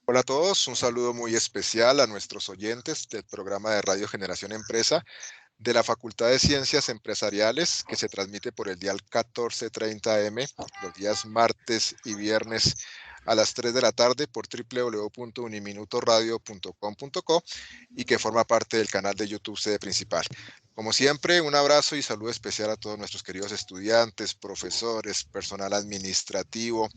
Hola a todos, un saludo muy especial a nuestros oyentes del programa de Radio Generación Empresa de la Facultad de Ciencias Empresariales, que se transmite por el dial 1430M los días martes y viernes a las 3 de la tarde por www.uniminutoradio.com.co y que forma parte del canal de YouTube Sede Principal. Como siempre, un abrazo y saludo especial a todos nuestros queridos estudiantes, profesores, personal administrativo,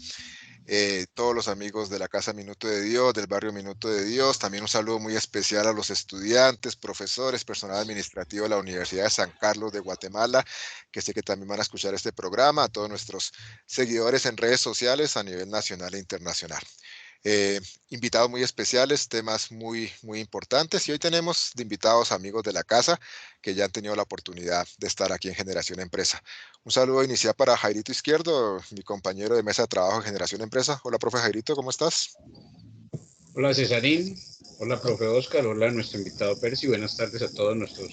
todos los amigos de la Casa Minuto de Dios, del barrio Minuto de Dios. También un saludo muy especial a los estudiantes, profesores, personal administrativo de la Universidad de San Carlos de Guatemala, que sé que también van a escuchar este programa, a todos nuestros seguidores en redes sociales a nivel nacional e internacional. Invitados muy especiales, temas muy importantes, y hoy tenemos de invitados amigos de la casa que ya han tenido la oportunidad de estar aquí en Generación Empresa. Un saludo inicial para Jairito Izquierdo, mi compañero de mesa de trabajo de Generación Empresa. Hola, profe Jairito, ¿cómo estás? Hola, Cesarín. Hola, profe Oscar. Hola, nuestro invitado Percy. Buenas tardes a todos nuestros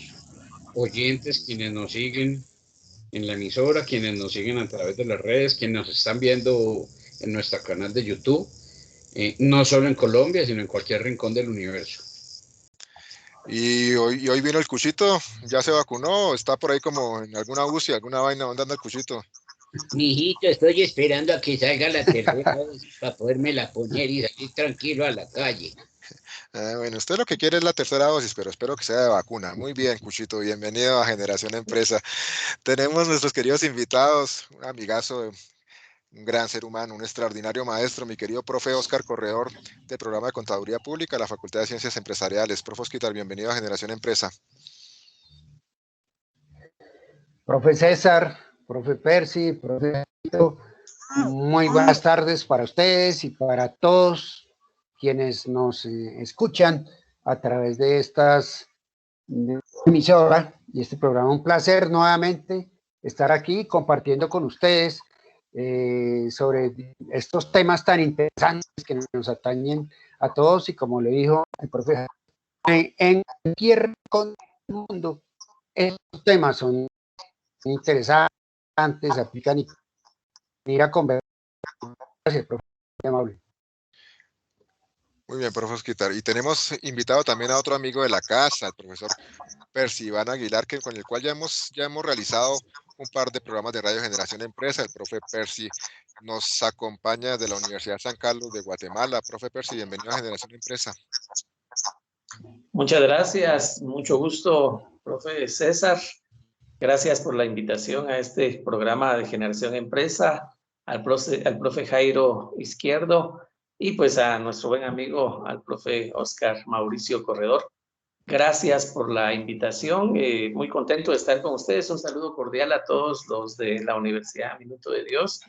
oyentes, quienes nos siguen en la emisora, quienes nos siguen a través de las redes, quienes nos están viendo en nuestro canal de YouTube, no solo en Colombia, sino en cualquier rincón del universo. Y hoy vino el Cuchito, ¿ya se vacunó? ¿Está por ahí como en alguna UCI, alguna vaina? ¿Dónde anda el Cuchito? Mijito, estoy esperando a que salga la tercera dosis para podérmela poner y salir tranquilo a la calle. Bueno, usted lo que quiere es la tercera dosis, pero espero que sea de vacuna. Muy bien, Cuchito, bienvenido a Generación Empresa. Tenemos nuestros queridos invitados, un amigazo, un gran ser humano, un extraordinario maestro, mi querido profe Oscar Corredor, del programa de Contaduría Pública de la Facultad de Ciencias Empresariales. Profe Osquitar, bienvenido a Generación Empresa. Profe César, profe Percy, profe, muy buenas tardes para ustedes y para todos quienes nos escuchan a través de estas emisoras y este programa. Un placer nuevamente estar aquí compartiendo con ustedes sobre estos temas tan interesantes que nos atañen a todos, y como le dijo el profe, en cualquier rincón del mundo estos temas son interesantes, se aplican y ir a conversar. Gracias, profe, muy amable. Muy bien, profe Osquitar. Y tenemos invitado también a otro amigo de la casa, el profesor Percy Iván Aguilar, con el cual ya hemos realizado un par de programas de Radio Generación Empresa. El profe Percy nos acompaña de la Universidad San Carlos de Guatemala. Profe Percy, bienvenido a Generación Empresa. Muchas gracias, mucho gusto, profe César. Gracias por la invitación a este programa de Generación Empresa, al profe Jairo Izquierdo y pues a nuestro buen amigo, al profe Oscar Mauricio Corredor. Gracias por la invitación, muy contento de estar con ustedes. Un saludo cordial a todos los de la Universidad Minuto de Dios.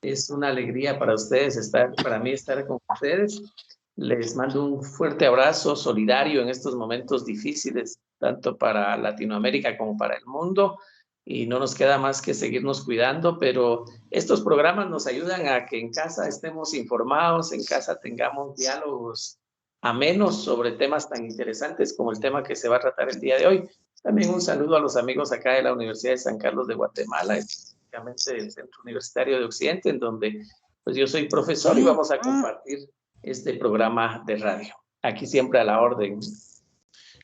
Es una alegría para mí estar con ustedes. Les mando un fuerte abrazo solidario en estos momentos difíciles, tanto para Latinoamérica como para el mundo. Y no nos queda más que seguirnos cuidando, pero estos programas nos ayudan a que en casa estemos informados, en casa tengamos diálogos amenos sobre temas tan interesantes como el tema que se va a tratar el día de hoy. También un saludo a los amigos acá de la Universidad de San Carlos de Guatemala, específicamente del Centro Universitario de Occidente, en donde pues yo soy profesor y vamos a compartir este programa de radio. Aquí siempre a la orden.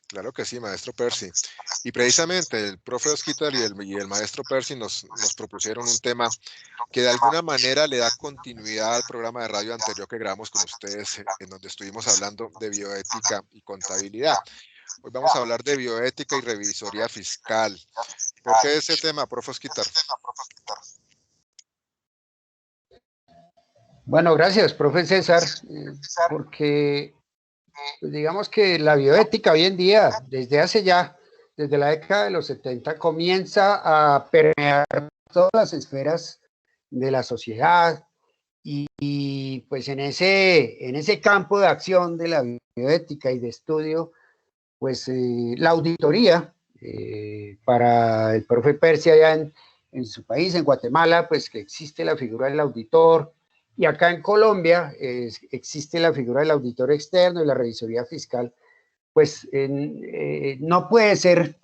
Claro que sí, maestro Percy. Y precisamente el profe Osquitar y el maestro Percy nos propusieron un tema que de alguna manera le da continuidad al programa de radio anterior que grabamos con ustedes, en donde estuvimos hablando de bioética y contabilidad. Hoy vamos a hablar de bioética y revisoría fiscal. ¿Por qué ese tema, profe Osquitar? Bueno, gracias, profe César, porque pues digamos que la bioética hoy en día, desde la década de los 70, comienza a permear todas las esferas de la sociedad, y pues en ese campo de acción de la bioética y de estudio, pues la auditoría, para el profe Percy allá en su país, en Guatemala, pues que existe la figura del auditor, y acá en Colombia existe la figura del auditor externo y la revisoría fiscal, pues no puede ser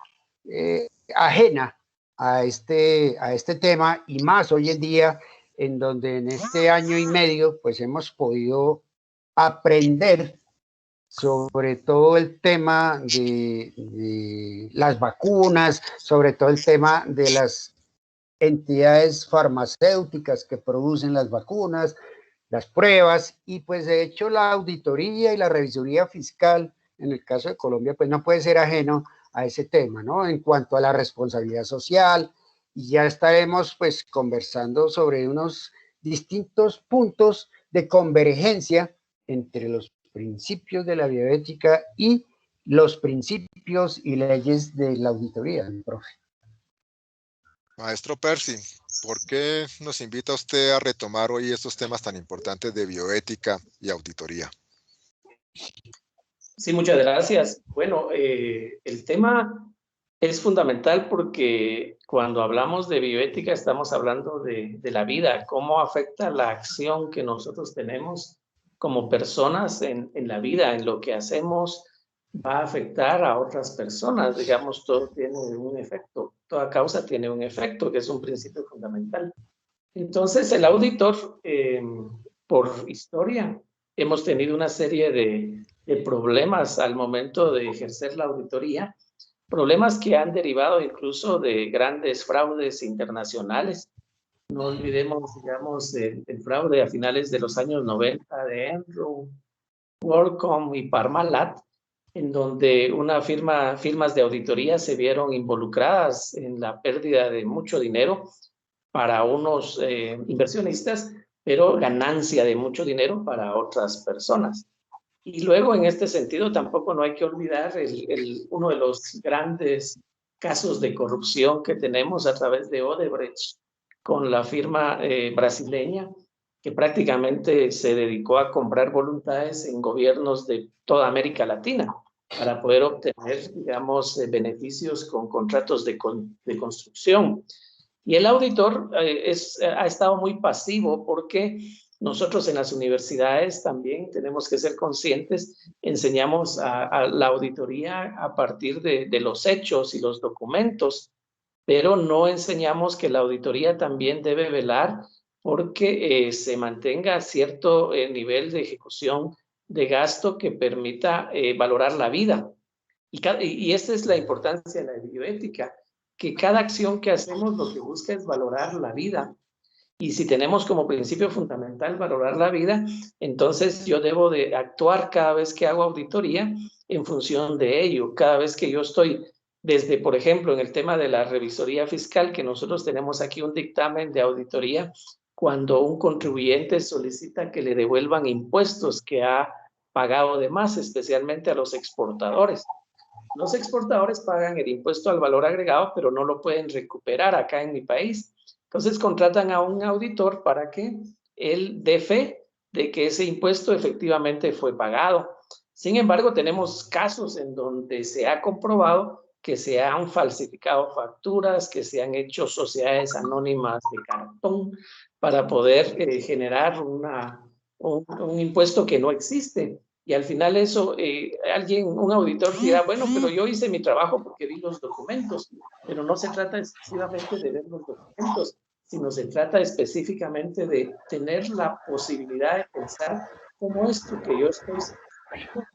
ajena a este tema, y más hoy en día, en donde en este año y medio pues hemos podido aprender sobre todo el tema de las vacunas, sobre todo el tema de las entidades farmacéuticas que producen las vacunas, las pruebas, y pues de hecho la auditoría y la revisoría fiscal en el caso de Colombia pues no puede ser ajeno a ese tema, ¿no? En cuanto a la responsabilidad social, y ya estaremos pues conversando sobre unos distintos puntos de convergencia entre los principios de la bioética y los principios y leyes de la auditoría, profe. Maestro Percy, ¿por qué nos invita usted a retomar hoy estos temas tan importantes de bioética y auditoría? Sí, muchas gracias. Bueno, el tema es fundamental porque cuando hablamos de bioética estamos hablando de la vida, cómo afecta la acción que nosotros tenemos como personas en la vida, en lo que hacemos, va a afectar a otras personas. Digamos, todo tiene un efecto, toda causa tiene un efecto, que es un principio fundamental. Entonces, el auditor, por historia, hemos tenido una serie de problemas al momento de ejercer la auditoría, problemas que han derivado incluso de grandes fraudes internacionales. No olvidemos, digamos, el fraude a finales de los años 90 de Enron, WorldCom y Parmalat, en donde firmas de auditoría se vieron involucradas en la pérdida de mucho dinero para unos inversionistas, pero ganancia de mucho dinero para otras personas. Y luego, en este sentido, tampoco no hay que olvidar uno de los grandes casos de corrupción que tenemos a través de Odebrecht con la firma brasileña, que prácticamente se dedicó a comprar voluntades en gobiernos de toda América Latina para poder obtener, digamos, beneficios con contratos de construcción. Y el auditor ha estado muy pasivo porque nosotros en las universidades también tenemos que ser conscientes, enseñamos a la auditoría a partir de los hechos y los documentos, pero no enseñamos que la auditoría también debe velar porque se mantenga cierto nivel de ejecución de gasto que permita valorar la vida. Y esta es la importancia de la bioética, que cada acción que hacemos lo que busca es valorar la vida. Y si tenemos como principio fundamental valorar la vida, entonces yo debo de actuar cada vez que hago auditoría en función de ello. Cada vez que yo estoy desde, por ejemplo, en el tema de la revisoría fiscal, que nosotros tenemos aquí un dictamen de auditoría, cuando un contribuyente solicita que le devuelvan impuestos que ha pagado de más, especialmente a los exportadores. Los exportadores pagan el impuesto al valor agregado, pero no lo pueden recuperar acá en mi país. Entonces contratan a un auditor para que él dé fe de que ese impuesto efectivamente fue pagado. Sin embargo, tenemos casos en donde se ha comprobado que se han falsificado facturas, que se han hecho sociedades anónimas de cartón para poder generar un impuesto que no existe. Y al final eso, un auditor dirá, bueno, pero yo hice mi trabajo porque vi los documentos, pero no se trata exclusivamente de ver los documentos, sino se trata específicamente de tener la posibilidad de pensar cómo esto que yo estoy haciendo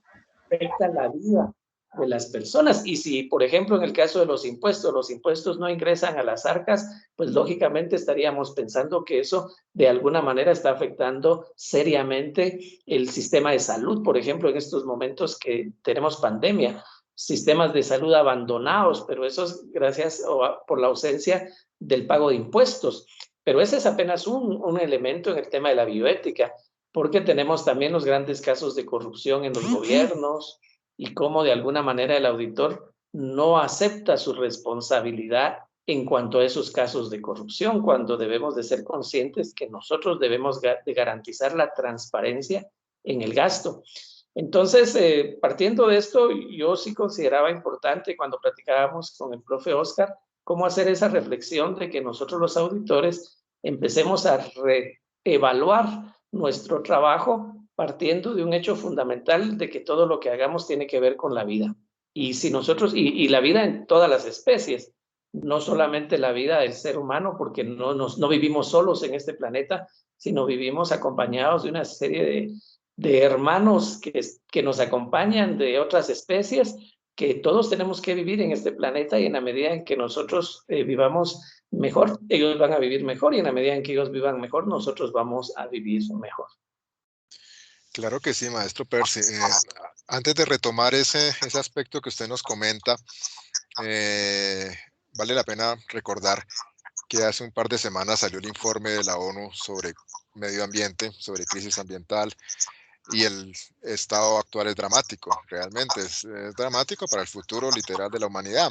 afecta la vida de las personas. Y si, por ejemplo, en el caso de los impuestos no ingresan a las arcas, pues lógicamente estaríamos pensando que eso de alguna manera está afectando seriamente el sistema de salud, por ejemplo, en estos momentos que tenemos pandemia, sistemas de salud abandonados, pero eso es gracias por la ausencia del pago de impuestos. Pero ese es apenas un elemento en el tema de la bioética, porque tenemos también los grandes casos de corrupción en los gobiernos, y cómo de alguna manera el auditor no acepta su responsabilidad en cuanto a esos casos de corrupción, cuando debemos de ser conscientes que nosotros debemos de garantizar la transparencia en el gasto. Entonces, partiendo de esto, yo sí consideraba importante cuando platicábamos con el profe Oscar, cómo hacer esa reflexión de que nosotros los auditores empecemos a reevaluar nuestro trabajo partiendo de un hecho fundamental de que todo lo que hagamos tiene que ver con la vida. Y si nosotros, y la vida en todas las especies, no solamente la vida del ser humano, porque no vivimos solos en este planeta, sino vivimos acompañados de una serie de hermanos que nos acompañan de otras especies, que todos tenemos que vivir en este planeta, y en la medida en que nosotros vivamos mejor, ellos van a vivir mejor, y en la medida en que ellos vivan mejor, nosotros vamos a vivir mejor. Claro que sí, maestro Percy. Antes de retomar ese aspecto que usted nos comenta, vale la pena recordar que hace un par de semanas salió el informe de la ONU sobre medio ambiente, sobre crisis ambiental, y el estado actual es dramático, realmente es dramático para el futuro literal de la humanidad.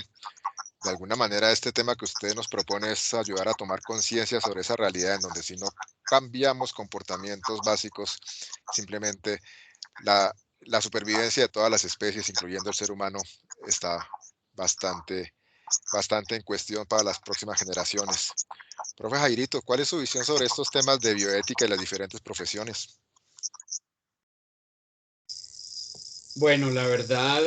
De alguna manera, este tema que usted nos propone es ayudar a tomar conciencia sobre esa realidad en donde si no cambiamos comportamientos básicos, simplemente la supervivencia de todas las especies, incluyendo el ser humano, está bastante en cuestión para las próximas generaciones. Profe Jairito, ¿cuál es su visión sobre estos temas de bioética y las diferentes profesiones? Bueno, la verdad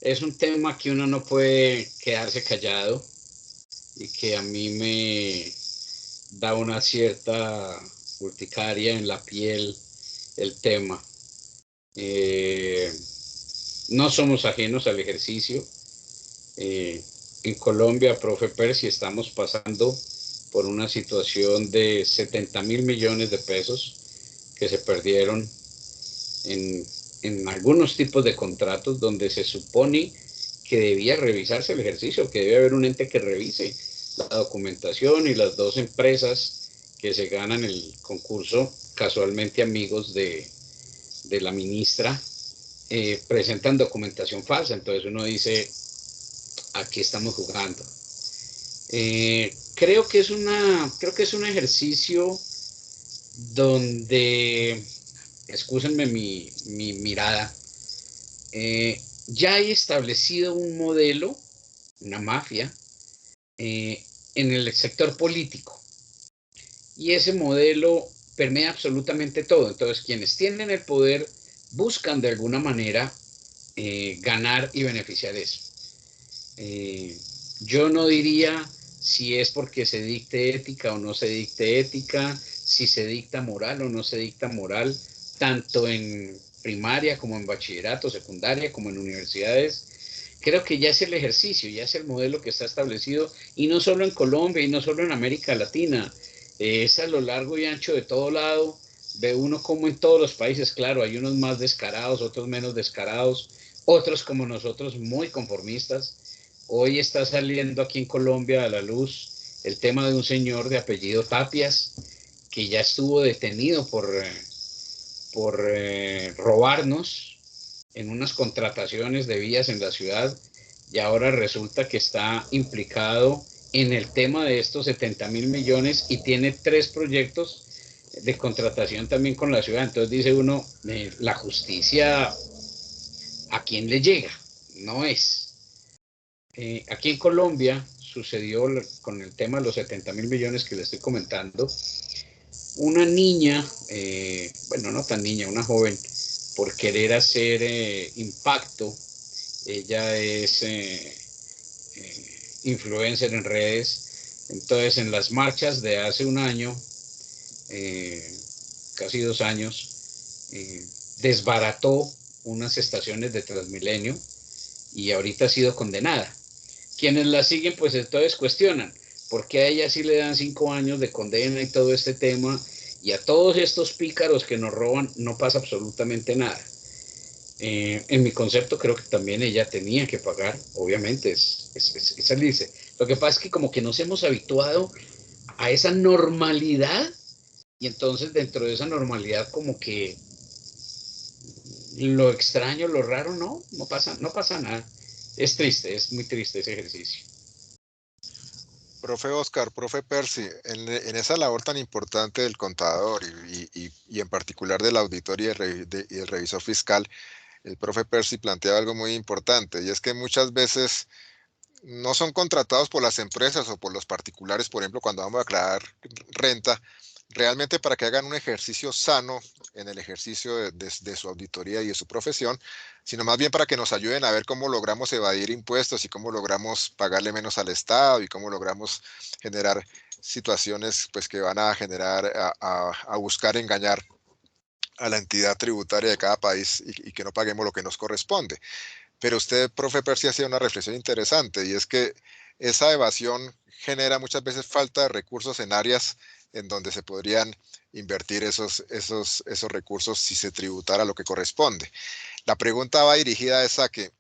es un tema que uno no puede quedarse callado y que a mí me da una cierta urticaria en la piel el tema. No somos ajenos al ejercicio. En Colombia, profe Percy, estamos pasando por una situación de 70.000 millones de pesos que se perdieron en algunos tipos de contratos donde se supone que debía revisarse el ejercicio, que debe haber un ente que revise la documentación, y las dos empresas que se ganan el concurso, casualmente amigos de la ministra, presentan documentación falsa. Entonces uno dice, ¿a qué estamos jugando? Creo que es un ejercicio donde, excúsenme mi mirada, ya hay establecido un modelo, una mafia, en el sector político, y ese modelo permea absolutamente todo. Entonces, quienes tienen el poder buscan de alguna manera ganar y beneficiar eso. Yo no diría si es porque se dicte ética o no se dicte ética, si se dicta moral o no se dicta moral, tanto en primaria como en bachillerato, secundaria, como en universidades. Creo que ya es el ejercicio, ya es el modelo que está establecido, y no solo en Colombia y no solo en América Latina, es a lo largo y ancho de todo lado. Ve uno como en todos los países, claro, hay unos más descarados, otros menos descarados, otros como nosotros muy conformistas. Hoy está saliendo aquí en Colombia a la luz el tema de un señor de apellido Tapias, que ya estuvo detenido por robarnos en unas contrataciones de vías en la ciudad, y ahora resulta que está implicado en el tema de estos 70.000 millones y tiene 3 proyectos de contratación también con la ciudad. Entonces dice uno, la justicia, ¿a quién le llega? No es. Aquí en Colombia sucedió con el tema de los 70.000 millones que le estoy comentando. Una niña, bueno, no tan niña, una joven, por querer hacer impacto, ella es influencer en redes. Entonces, en las marchas de hace un año, casi 2 años, desbarató unas estaciones de Transmilenio, y ahorita ha sido condenada. Quienes la siguen, pues entonces cuestionan por qué a ella sí le dan 5 años de condena y todo este tema, y a todos estos pícaros que nos roban no pasa absolutamente nada. En mi concepto, creo que también ella tenía que pagar, obviamente, es salirse. Lo que pasa es que como que nos hemos habituado a esa normalidad, y entonces dentro de esa normalidad como que lo extraño, lo raro, no pasa nada. Es triste, es muy triste ese ejercicio. Profe Oscar, profe Percy, en esa labor tan importante del contador y en particular del auditor y el revisor fiscal, el profe Percy plantea algo muy importante, y es que muchas veces no son contratados por las empresas o por los particulares. Por ejemplo, cuando vamos a declarar renta, realmente para que hagan un ejercicio sano en el ejercicio de su auditoría y de su profesión, sino más bien para que nos ayuden a ver cómo logramos evadir impuestos y cómo logramos pagarle menos al Estado y cómo logramos generar situaciones pues, que van a generar, a buscar engañar a la entidad tributaria de cada país y que no paguemos lo que nos corresponde. Pero usted, profe Percy, hacía una reflexión interesante y es que esa evasión genera muchas veces falta de recursos en áreas en donde se podrían invertir esos recursos si se tributara lo que corresponde. La pregunta va dirigida a esa que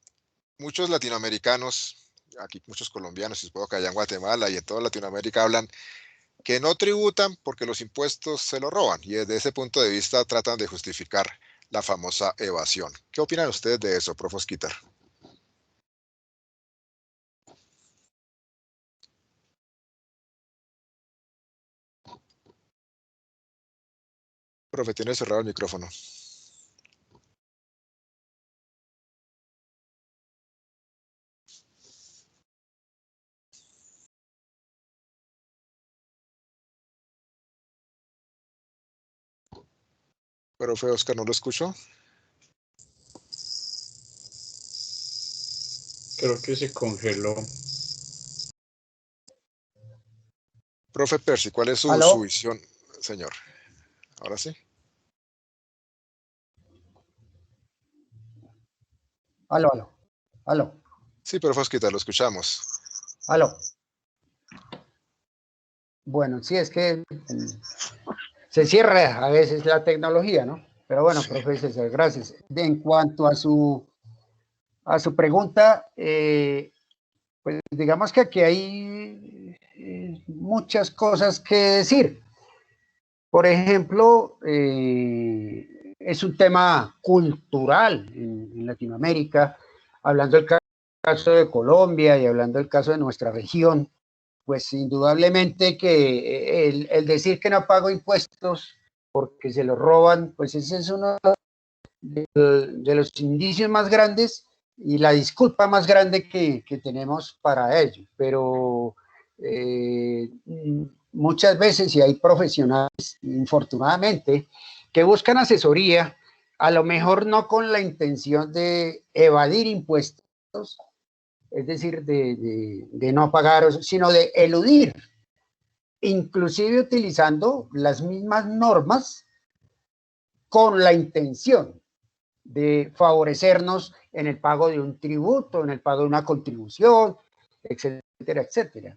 muchos latinoamericanos, aquí muchos colombianos, y supongo que allá en Guatemala y en toda Latinoamérica hablan que no tributan porque los impuestos se lo roban y desde ese punto de vista tratan de justificar la famosa evasión. ¿Qué opinan ustedes de eso, profe Osquitar? Profe, tiene cerrado el micrófono. Profe Oscar, ¿no lo escucho? Creo que se congeló. Profe Percy, ¿cuál es su visión, señor? Ahora sí. Aló. Sí, profe Osquitar, lo escuchamos. Aló. Bueno, sí, es que se cierra a veces la tecnología, ¿no? Pero bueno, Sí. profe César, gracias. En cuanto a su pregunta, pues digamos que aquí hay muchas cosas que decir. Por ejemplo, es un tema cultural en Latinoamérica, hablando del caso de Colombia y hablando del caso de nuestra región, pues indudablemente que el decir que no pago impuestos porque se los roban, pues ese es uno de los indicios más grandes y la disculpa más grande que tenemos para ello. Pero muchas veces, y hay profesionales, infortunadamente, que buscan asesoría, a lo mejor no con la intención de evadir impuestos, es decir, de no pagar, sino de eludir, inclusive utilizando las mismas normas con la intención de favorecernos en el pago de un tributo, en el pago de una contribución, etcétera, etcétera.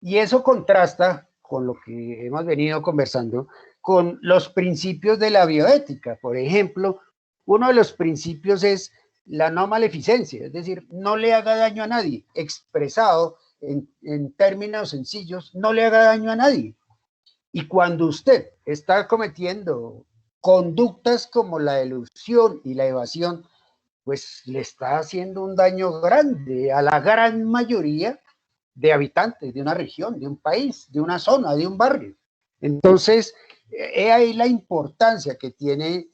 Y eso contrasta con lo que hemos venido conversando, con los principios de la bioética. Por ejemplo, uno de los principios es la no maleficencia, es decir, no le haga daño a nadie, expresado en términos sencillos, no le haga daño a nadie. Y cuando usted está cometiendo conductas como la elusión y la evasión, pues le está haciendo un daño grande a la gran mayoría de habitantes de una región, de un país, de una zona, de un barrio. Entonces, he ahí la importancia que tiene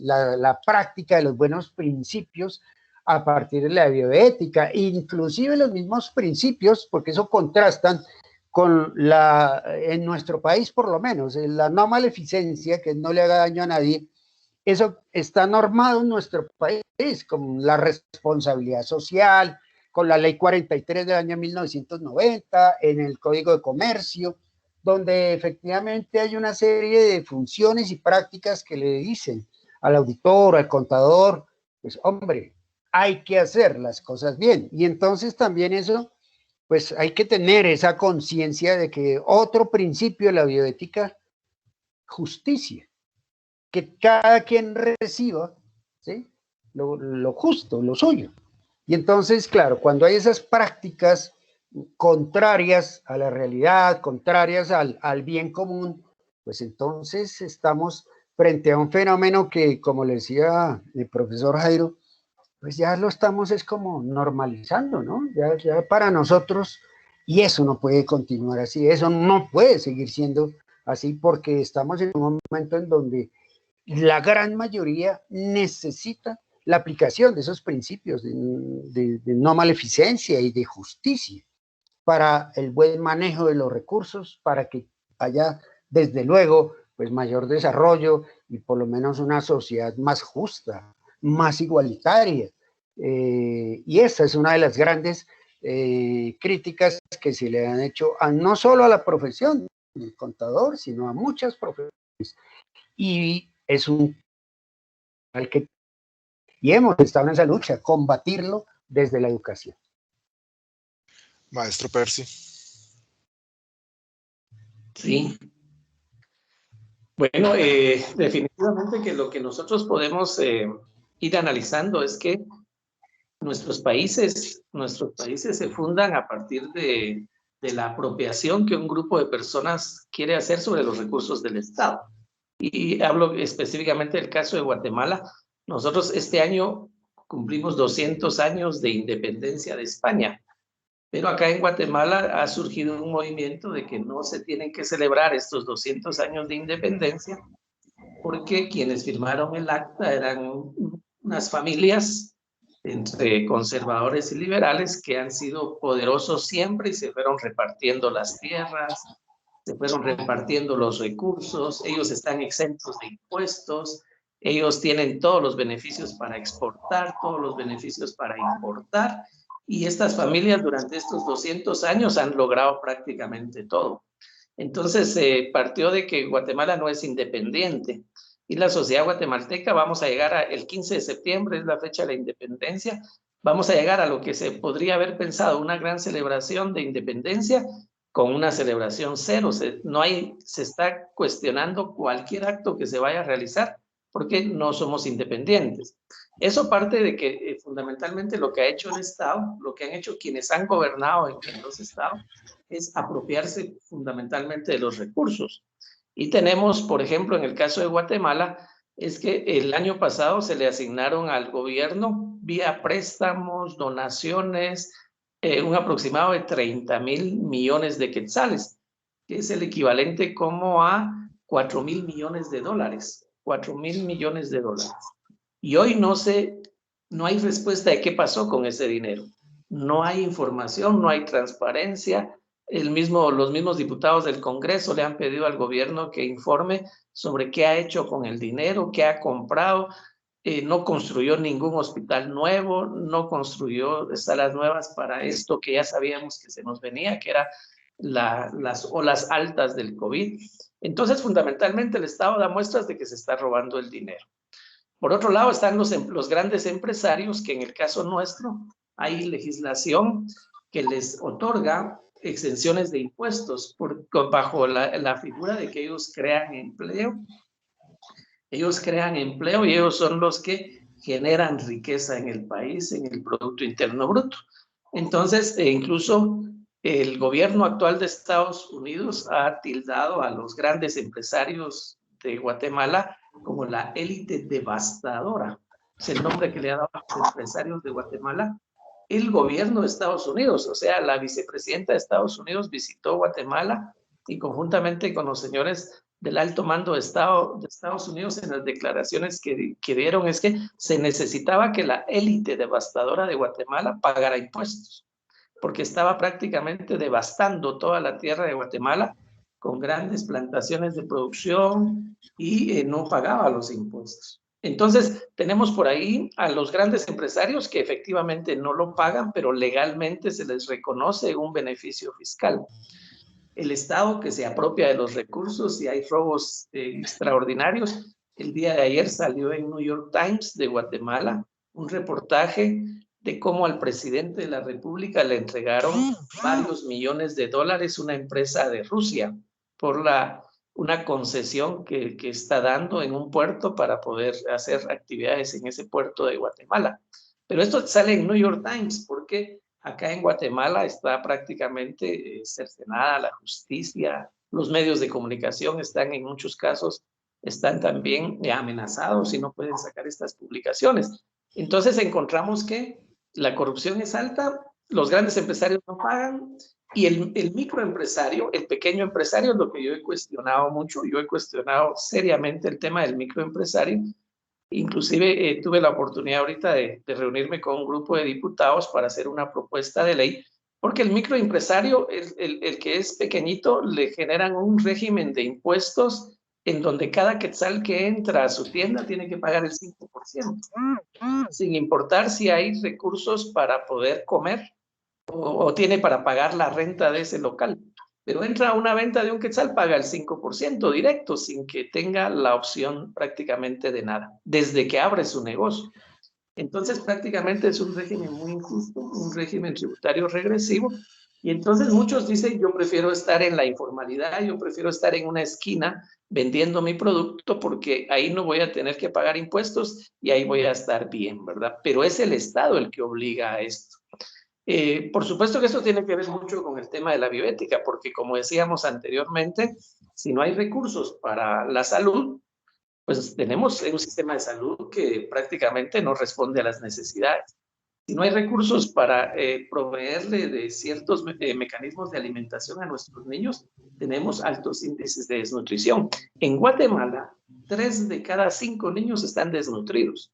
la práctica de los buenos principios a partir de la bioética, inclusive los mismos principios, porque eso contrastan con en nuestro país por lo menos, la no maleficencia, que no le haga daño a nadie, eso está normado en nuestro país, con la responsabilidad social, con la ley 43 del año 1990, en el Código de Comercio, donde efectivamente hay una serie de funciones y prácticas que le dicen al auditor, al contador, pues hombre, hay que hacer las cosas bien. Y entonces también eso, pues hay que tener esa conciencia de que otro principio de la bioética, justicia, que cada quien reciba, ¿sí?, lo justo, lo suyo. Y entonces, claro, cuando hay esas prácticas contrarias a la realidad, contrarias al bien común, pues entonces estamos frente a un fenómeno que, como le decía el profesor Jairo, pues ya lo estamos es como normalizando, ¿no? Ya para nosotros, y eso no puede continuar así, eso no puede seguir siendo así, porque estamos en un momento en donde la gran mayoría necesita la aplicación de esos principios de no maleficencia y de justicia para el buen manejo de los recursos, para que haya desde luego, pues mayor desarrollo y por lo menos una sociedad más justa, más igualitaria. Y esta es una de las grandes críticas que se le han hecho no solo a la profesión del contador, sino a muchas profesiones. Y es y hemos estado en esa lucha, combatirlo desde la educación. Maestro Percy. Sí. Bueno, definitivamente que lo que nosotros podemos ir analizando es que nuestros países se fundan a partir de la apropiación que un grupo de personas quiere hacer sobre los recursos del Estado. Y hablo específicamente del caso de Guatemala. Nosotros este año cumplimos 200 años de independencia de España, pero acá en Guatemala ha surgido un movimiento de que no se tienen que celebrar estos 200 años de independencia porque quienes firmaron el acta eran unas familias entre conservadores y liberales que han sido poderosos siempre y se fueron repartiendo las tierras, se fueron repartiendo los recursos, ellos están exentos de impuestos, ellos tienen todos los beneficios para exportar, todos los beneficios para importar, y estas familias durante estos 200 años han logrado prácticamente todo. Entonces partió de que Guatemala no es independiente, y la sociedad guatemalteca vamos a llegar el 15 de septiembre, es la fecha de la independencia, vamos a llegar a lo que se podría haber pensado una gran celebración de independencia con una celebración cero. Se está cuestionando cualquier acto que se vaya a realizar porque no somos independientes. Eso parte de que fundamentalmente lo que ha hecho el Estado, lo que han hecho quienes han gobernado en los estados, es apropiarse fundamentalmente de los recursos. Y tenemos, por ejemplo, en el caso de Guatemala, es que el año pasado se le asignaron al gobierno vía préstamos, donaciones, un aproximado de 30,000 millones de quetzales, que es el equivalente como a 4,000 millones de dólares. 4,000 millones de dólares. Y hoy no hay respuesta de qué pasó con ese dinero. No hay información, no hay transparencia. Los mismos diputados del Congreso le han pedido al gobierno que informe sobre qué ha hecho con el dinero, qué ha comprado. No construyó ningún hospital nuevo, no construyó salas nuevas para esto que ya sabíamos que se nos venía, que era las olas altas del COVID. Entonces, fundamentalmente, el Estado da muestras de que se está robando el dinero. Por otro lado, están los grandes empresarios, que en el caso nuestro hay legislación que les otorga exenciones de impuestos bajo la figura de que ellos crean empleo. Ellos crean empleo y ellos son los que generan riqueza en el país, en el Producto Interno Bruto. Entonces, incluso el gobierno actual de Estados Unidos ha tildado a los grandes empresarios de Guatemala como la élite devastadora. Es el nombre que le ha dado a los empresarios de Guatemala el gobierno de Estados Unidos. O sea, la vicepresidenta de Estados Unidos visitó Guatemala y conjuntamente con los señores del alto mando de Estados Unidos, en las declaraciones que dieron, es que se necesitaba que la élite devastadora de Guatemala pagara impuestos, porque estaba prácticamente devastando toda la tierra de Guatemala con grandes plantaciones de producción y no pagaba los impuestos. Entonces, tenemos por ahí a los grandes empresarios que efectivamente no lo pagan, pero legalmente se les reconoce un beneficio fiscal. El Estado que se apropia de los recursos y hay robos extraordinarios. El día de ayer salió en New York Times de Guatemala un reportaje de cómo al presidente de la República le entregaron varios millones de dólares una empresa de Rusia por una concesión que está dando en un puerto para poder hacer actividades en ese puerto de Guatemala. Pero esto sale en New York Times porque acá en Guatemala está prácticamente cercenada la justicia, los medios de comunicación están en muchos casos, están también amenazados y no pueden sacar estas publicaciones. Entonces encontramos que la corrupción es alta, los grandes empresarios no pagan y el microempresario, el pequeño empresario es lo que yo he cuestionado mucho. Yo he cuestionado seriamente el tema del microempresario. Inclusive tuve la oportunidad ahorita de reunirme con un grupo de diputados para hacer una propuesta de ley, Porque el microempresario, el que es pequeñito, le generan un régimen de impuestos en donde cada quetzal que entra a su tienda tiene que pagar el 5%, sin importar si hay recursos para poder comer o tiene para pagar la renta de ese local. Pero entra a una venta de un quetzal, paga el 5% directo, sin que tenga la opción prácticamente de nada, desde que abre su negocio. Entonces, prácticamente es un régimen muy injusto, un régimen tributario regresivo. Y entonces muchos dicen, yo prefiero estar en la informalidad, yo prefiero estar en una esquina vendiendo mi producto porque ahí no voy a tener que pagar impuestos y ahí voy a estar bien, ¿verdad? Pero es el Estado el que obliga a esto. Por supuesto que esto tiene que ver mucho con el tema de la bioética, porque como decíamos anteriormente, si no hay recursos para la salud, pues tenemos un sistema de salud que prácticamente no responde a las necesidades. Si no hay recursos para proveerle de ciertos mecanismos de alimentación a nuestros niños, tenemos altos índices de desnutrición. En Guatemala, 3 de cada 5 niños están desnutridos,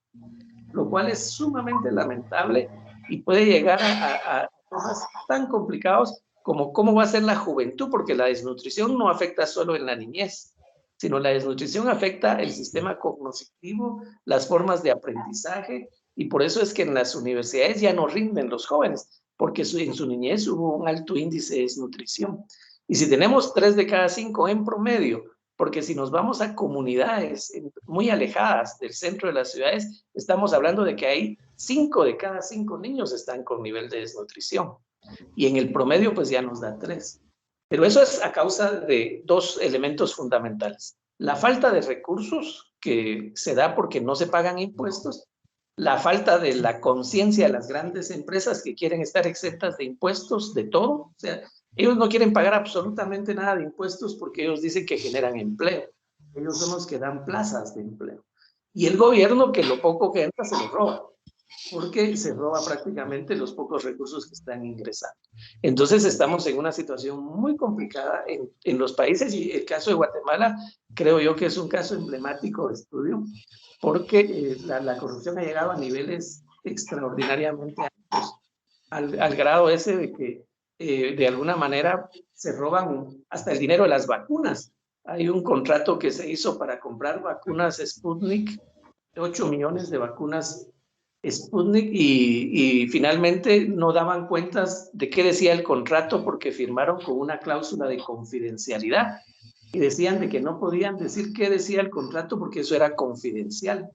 lo cual es sumamente lamentable y puede llegar a cosas tan complicadas como cómo va a ser la juventud, porque la desnutrición no afecta solo en la niñez, sino la desnutrición afecta el sistema cognitivo, las formas de aprendizaje, y por eso es que en las universidades ya no rinden los jóvenes, porque en su niñez hubo un alto índice de desnutrición. Y si tenemos 3 de cada 5 en promedio, porque si nos vamos a comunidades muy alejadas del centro de las ciudades, estamos hablando de que hay 5 de cada 5 niños están con nivel de desnutrición. Y en el promedio pues ya nos da 3. Pero eso es a causa de 2 elementos fundamentales. La falta de recursos que se da porque no se pagan impuestos, la falta de la conciencia de las grandes empresas que quieren estar exentas de impuestos, de todo. O sea, ellos no quieren pagar absolutamente nada de impuestos porque ellos dicen que generan empleo. Ellos son los que dan plazas de empleo. Y el gobierno, que lo poco que entra se lo roba, porque se roba prácticamente los pocos recursos que están ingresando. Entonces estamos en una situación muy complicada en los países, y el caso de Guatemala creo yo que es un caso emblemático de estudio, porque la corrupción ha llegado a niveles extraordinariamente altos, al grado ese de que de alguna manera se roban hasta el dinero de las vacunas. Hay un contrato que se hizo para comprar vacunas Sputnik, 8 millones de vacunas Sputnik, y finalmente no daban cuentas de qué decía el contrato porque firmaron con una cláusula de confidencialidad y decían de que no podían decir qué decía el contrato porque eso era confidencial.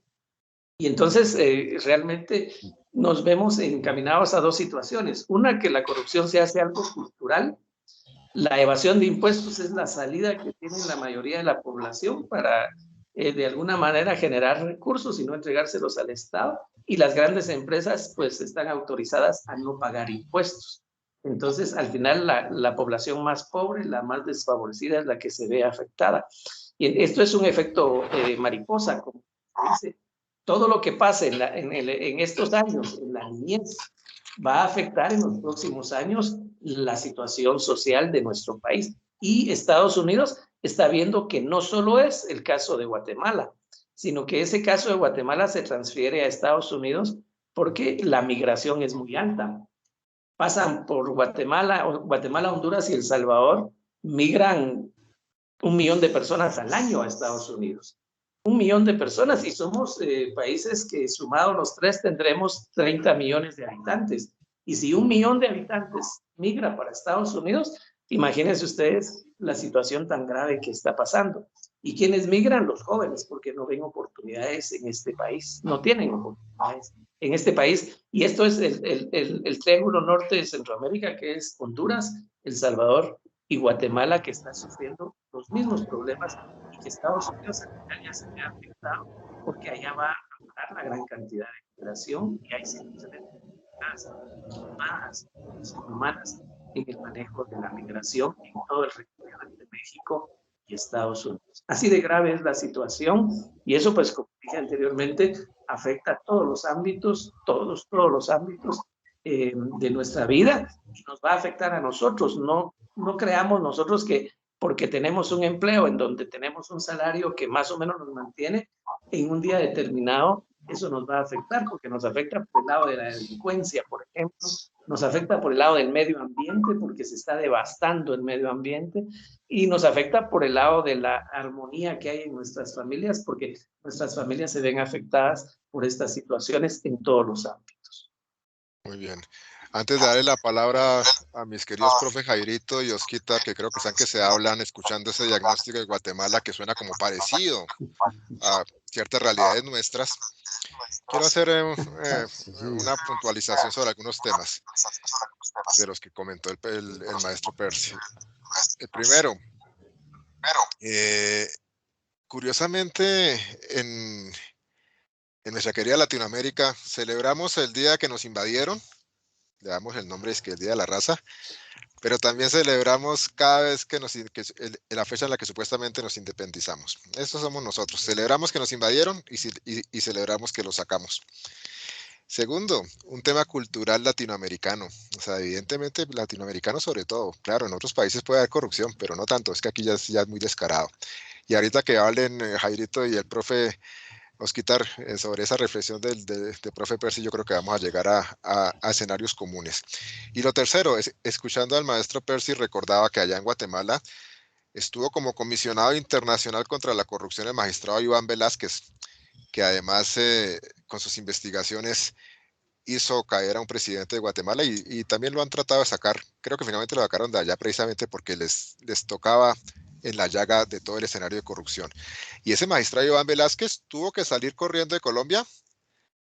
Y entonces realmente nos vemos encaminados a 2 situaciones. Una, que la corrupción se hace algo cultural. La evasión de impuestos es la salida que tiene la mayoría de la población para de alguna manera generar recursos y no entregárselos al Estado. Y las grandes empresas pues están autorizadas a no pagar impuestos. Entonces, al final, la población más pobre, la más desfavorecida, es la que se ve afectada. Y esto es un efecto mariposa, como se dice. Todo lo que pase en estos años, en la niñez, va a afectar en los próximos años la situación social de nuestro país. Y Estados Unidos está viendo que no solo es el caso de Guatemala, sino que ese caso de Guatemala se transfiere a Estados Unidos porque la migración es muy alta. Pasan por Guatemala, Honduras y El Salvador, migran 1 millón de personas al año a Estados Unidos. 1 millón de personas, y somos países que sumados los 3 tendremos 30 millones de habitantes. Y si 1 millón de habitantes migra para Estados Unidos, imagínense ustedes la situación tan grave que está pasando. ¿Y quiénes migran? Los jóvenes, porque no ven oportunidades en este país, no tienen oportunidades en este país. Y esto es el triángulo norte de Centroamérica, que es Honduras, El Salvador y Guatemala, que está sufriendo los mismos problemas, y que Estados Unidos al final ya se ve afectado porque allá va a pagar la gran cantidad de migración y hay situaciones humanas en el manejo de la migración en todo el recorrido entre México y Estados Unidos. Así de grave es la situación, y eso, pues, como dije anteriormente, afecta a todos los ámbitos, todos los ámbitos de nuestra vida, y nos va a afectar a nosotros. No creamos nosotros que porque tenemos un empleo en donde tenemos un salario que más o menos nos mantiene, en un día determinado eso nos va a afectar porque nos afecta por el lado de la delincuencia, por ejemplo, nos afecta por el lado del medio ambiente porque se está devastando el medio ambiente y nos afecta por el lado de la armonía que hay en nuestras familias porque nuestras familias se ven afectadas por estas situaciones en todos los ámbitos. Muy bien. Antes de darle la palabra a mis queridos profe Jairito y Osquitar, que creo que están que se hablan escuchando ese diagnóstico de Guatemala que suena como parecido a ciertas realidades nuestras, quiero hacer una puntualización sobre algunos temas de los que comentó el maestro Percy. El primero, curiosamente, en nuestra querida Latinoamérica celebramos el día que nos invadieron, le damos el nombre, es que el Día de la Raza, pero también celebramos cada vez que la fecha en la que supuestamente nos independizamos. Eso somos nosotros. Celebramos que nos invadieron y celebramos que los sacamos. Segundo, un tema cultural latinoamericano. O sea, evidentemente latinoamericano sobre todo. Claro, en otros países puede haber corrupción, pero no tanto. Es que aquí ya es muy descarado. Y ahorita que hablen Jairito y el profe Osquitar sobre esa reflexión del profe Percy, yo creo que vamos a llegar a escenarios comunes. Y lo tercero, escuchando al maestro Percy, recordaba que allá en Guatemala estuvo como comisionado internacional contra la corrupción el magistrado Iván Velázquez, que además con sus investigaciones hizo caer a un presidente de Guatemala y también lo han tratado de sacar. Creo que finalmente lo sacaron de allá precisamente porque les tocaba en la llaga de todo el escenario de corrupción. Y ese magistrado Iván Velázquez tuvo que salir corriendo de Colombia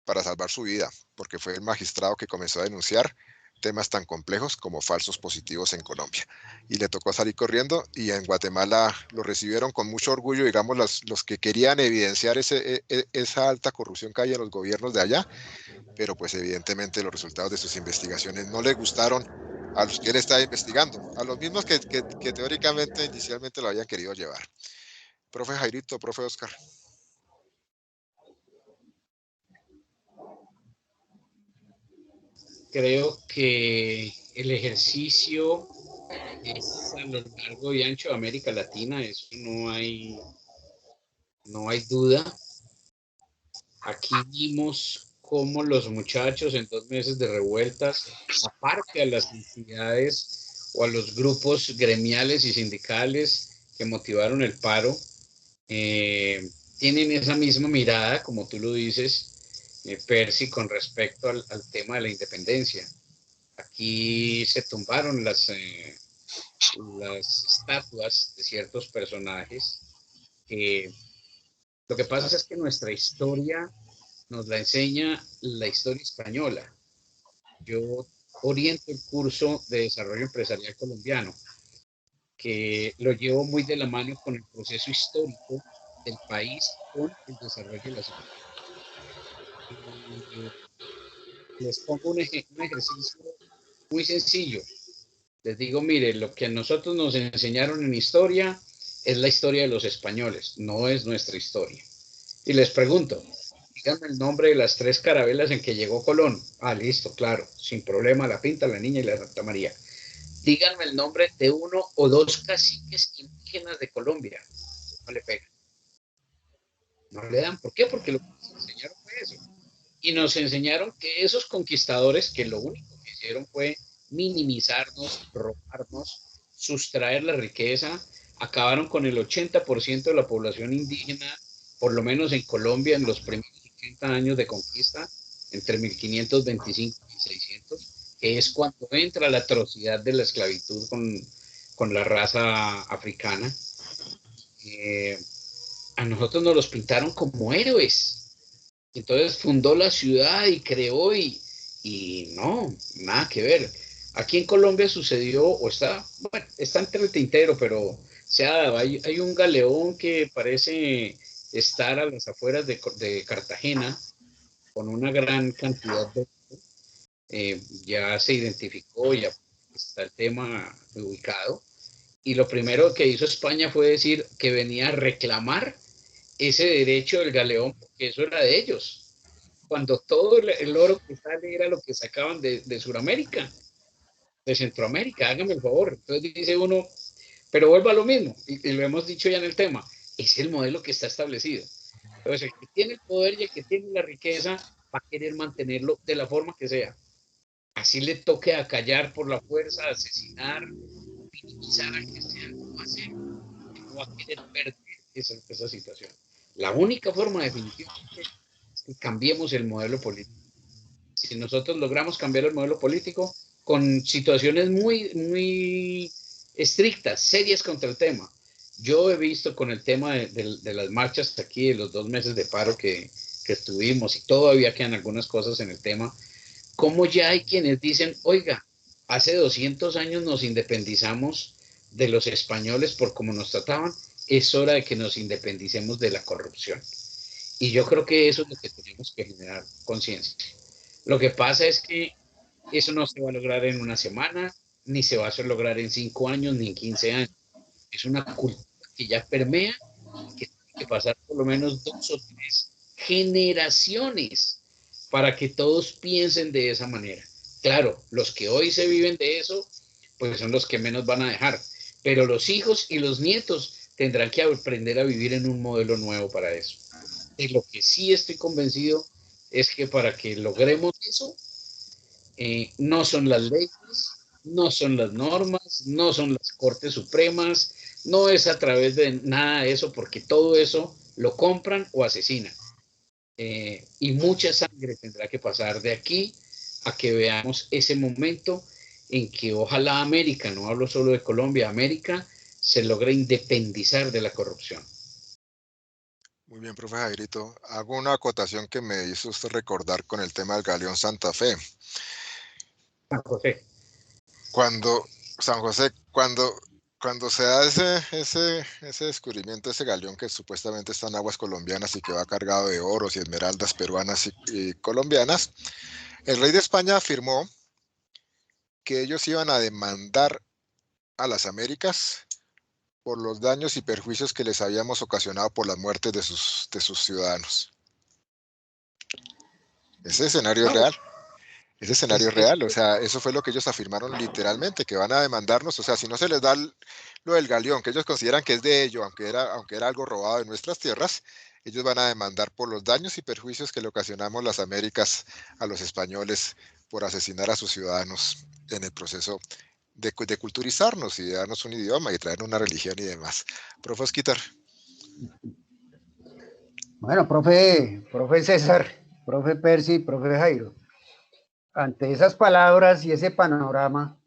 para salvar su vida, porque fue el magistrado que comenzó a denunciar temas tan complejos como falsos positivos en Colombia. Y le tocó salir corriendo y en Guatemala lo recibieron con mucho orgullo, digamos, los que querían evidenciar esa alta corrupción que hay en los gobiernos de allá, pero pues evidentemente los resultados de sus investigaciones no le gustaron a los que él estaba investigando, a los mismos que teóricamente inicialmente lo habían querido llevar. Profe Jairito, profe Oscar. Creo que el ejercicio es a lo largo y ancho de América Latina, eso no hay duda. Aquí vimos cómo los muchachos en 2 meses de revueltas, aparte a las entidades o a los grupos gremiales y sindicales que motivaron el paro, tienen esa misma mirada, como tú lo dices, Percy, con respecto al tema de la independencia. Aquí se tumbaron las estatuas de ciertos personajes. Lo que pasa es que nuestra historia nos la enseña la historia española. Yo oriento el curso de desarrollo empresarial colombiano, que lo llevo muy de la mano con el proceso histórico del país con el desarrollo de la ciudad. Les pongo un ejercicio muy sencillo. Les digo, mire, lo que a nosotros nos enseñaron en historia es la historia de los españoles, no es nuestra historia. Y les pregunto, díganme el nombre de las 3 carabelas en que llegó Colón. Ah, listo, claro, sin problema, la Pinta, la Niña y la Santa María. Díganme el nombre de 1 o 2 caciques indígenas de Colombia. No le pegan. No le dan. ¿Por qué? Porque lo que nos enseñaron fue eso. Y nos enseñaron que esos conquistadores, que lo único que hicieron fue minimizarnos, robarnos, sustraer la riqueza, acabaron con el 80% de la población indígena, por lo menos en Colombia, en los primeros 80 años de conquista, entre 1525 y 1600, que es cuando entra la atrocidad de la esclavitud con la raza africana. A nosotros nos los pintaron como héroes. Entonces fundó la ciudad y creó y no, nada que ver. Aquí en Colombia sucedió, o está, bueno, está entre el tintero, pero hay un galeón que parece estar a las afueras de Cartagena con una gran cantidad de... ya se identificó, ya está el tema ubicado. Y lo primero que hizo España fue decir que venía a reclamar ese derecho del galeón, porque eso era de ellos. Cuando todo el oro que sale era lo que sacaban de Sudamérica, de Centroamérica, hágame el favor. Entonces dice uno, pero vuelva a lo mismo, y lo hemos dicho ya en el tema, es el modelo que está establecido. Entonces, el que tiene el poder y el que tiene la riqueza va a querer mantenerlo de la forma que sea. Así le toque acallar por la fuerza, asesinar, minimizar al que sea, no va a hacer, no va a querer perder esa situación. La única forma definitivamente es que cambiemos el modelo político. Si nosotros logramos cambiar el modelo político con situaciones muy estrictas, serias contra el tema. Yo he visto con el tema de las marchas aquí, de los 2 meses de paro que estuvimos, y todavía quedan algunas cosas en el tema, cómo ya hay quienes dicen, oiga, hace 200 años nos independizamos de los españoles por cómo nos trataban, es hora de que nos independicemos de la corrupción. Y yo creo que eso es lo que tenemos que generar conciencia. Lo que pasa es que eso no se va a lograr en una semana, ni se va a lograr en 5 años, ni en 15 años. Es una cultura que ya permea, que tiene que pasar por lo menos 2 o 3 generaciones para que todos piensen de esa manera. Claro, los que hoy se viven de eso, pues son los que menos van a dejar, pero los hijos y los nietos tendrán que aprender a vivir en un modelo nuevo para eso. De lo que sí estoy convencido es que para que logremos eso, no son las leyes, no son las normas, no son las Cortes Supremas, no es a través de nada de eso, porque todo eso lo compran o asesinan. Y mucha sangre tendrá que pasar de aquí a que veamos ese momento en que ojalá América, no hablo solo de Colombia, América se logre independizar de la corrupción. Muy bien, profe Jairito. Hago una acotación que me hizo usted recordar con el tema del Galeón Santa Fe. San José. Cuando se da ese descubrimiento, ese galeón que supuestamente está en aguas colombianas y que va cargado de oros y esmeraldas peruanas y colombianas, el rey de España afirmó que ellos iban a demandar a las Américas por los daños y perjuicios que les habíamos ocasionado por las muertes de sus ciudadanos. Ese escenario es real. Ese escenario es real, o sea, eso fue lo que ellos afirmaron literalmente, que van a demandarnos, o sea, si no se les da lo del galeón, que ellos consideran que es de ellos, aunque era algo robado de nuestras tierras, ellos van a demandar por los daños y perjuicios que le ocasionamos las Américas a los españoles por asesinar a sus ciudadanos en el proceso de culturizarnos y de darnos un idioma y traer una religión y demás. Profe Osquitar. Bueno, profe César, profe Percy, profe Jairo, ante esas palabras y ese panorama,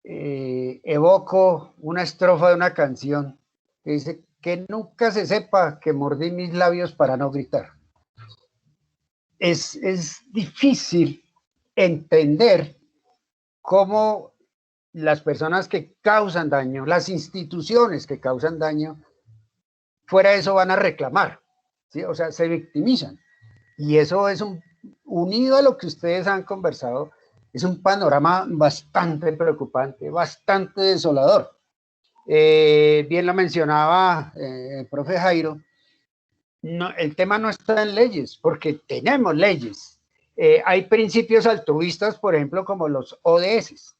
evoco una estrofa de una canción que dice que nunca se sepa que mordí mis labios para no gritar. Es difícil entender cómo las personas que causan daño, las instituciones que causan daño, fuera de eso van a reclamar, ¿sí? O sea, se victimizan. Y eso es unido a lo que ustedes han conversado, es un panorama bastante preocupante, bastante desolador. Bien lo mencionaba el profe Jairo, no, el tema no está en leyes, porque tenemos leyes. Hay principios altruistas, por ejemplo, como los ODS.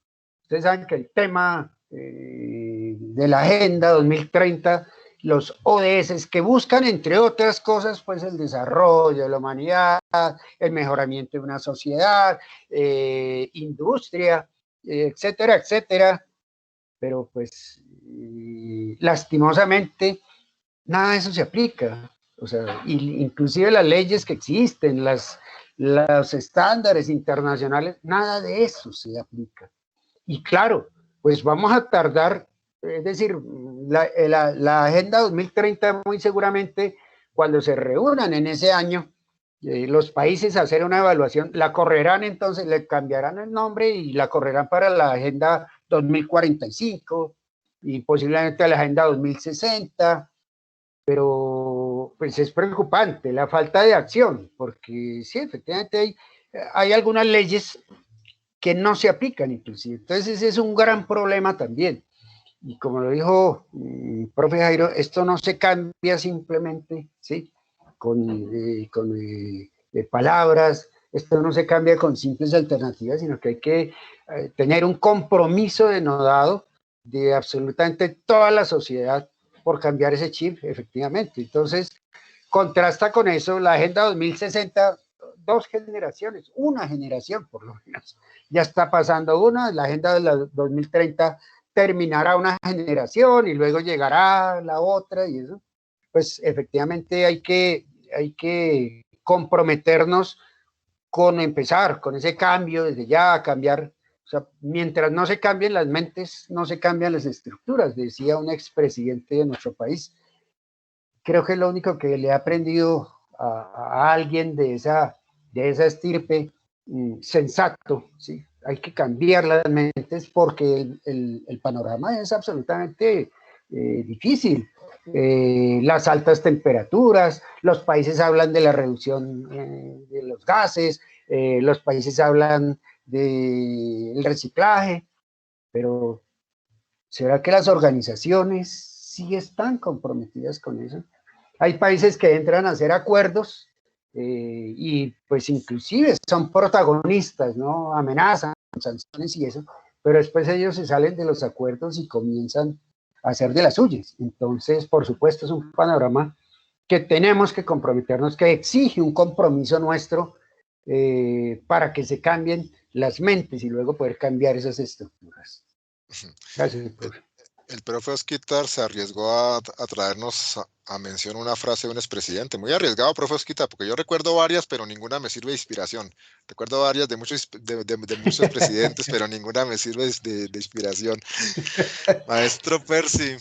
Ustedes saben que el tema de la Agenda 2030, los ODS que buscan, entre otras cosas, pues el desarrollo de la humanidad, el mejoramiento de una sociedad, industria, etcétera, etcétera. Pero pues lastimosamente nada de eso se aplica. O sea, inclusive las leyes que existen, los estándares internacionales, nada de eso se aplica. Y claro, pues vamos a tardar, es decir, la Agenda 2030 muy seguramente cuando se reúnan en ese año, los países a hacer una evaluación, la correrán entonces, le cambiarán el nombre y la correrán para la Agenda 2045 y posiblemente a la Agenda 2060, pero pues es preocupante la falta de acción, porque sí, efectivamente hay algunas leyes que no se aplican inclusive. Entonces ese es un gran problema también. Y como lo dijo el profe Jairo, esto no se cambia simplemente, ¿sí? Con palabras, esto no se cambia con simples alternativas, sino que hay que tener un compromiso denodado de absolutamente toda la sociedad por cambiar ese chip, efectivamente. Entonces, contrasta con eso la Agenda 2060, dos generaciones, una generación por lo menos. Ya está pasando una, la Agenda de la 2030 terminará una generación y luego llegará la otra y eso. Pues efectivamente hay que comprometernos con empezar, con ese cambio, desde ya a cambiar. O sea, mientras no se cambien las mentes, no se cambian las estructuras, decía un expresidente de nuestro país. Creo que es lo único que le he aprendido a alguien de esa estirpe, sensato, ¿sí? Hay que cambiar las mentes porque el panorama es absolutamente difícil. Las altas temperaturas, los países hablan de la reducción de los gases, los países hablan del reciclaje, pero ¿será que las organizaciones sí están comprometidas con eso? Hay países que entran a hacer acuerdos y pues inclusive son protagonistas, ¿no? Amenazan con sanciones y eso, pero después ellos se salen de los acuerdos y comienzan a hacer de las suyas. Entonces, por supuesto, es un panorama que tenemos que comprometernos, que exige un compromiso nuestro para que se cambien las mentes y luego poder cambiar esas estructuras. Gracias, profe. El profe Osquitar se arriesgó a traernos a mención una frase de un expresidente. Muy arriesgado, profe Osquitar, porque yo recuerdo varias, pero ninguna me sirve de inspiración. Recuerdo varias de muchos presidentes, pero ninguna me sirve de inspiración. Maestro Percy,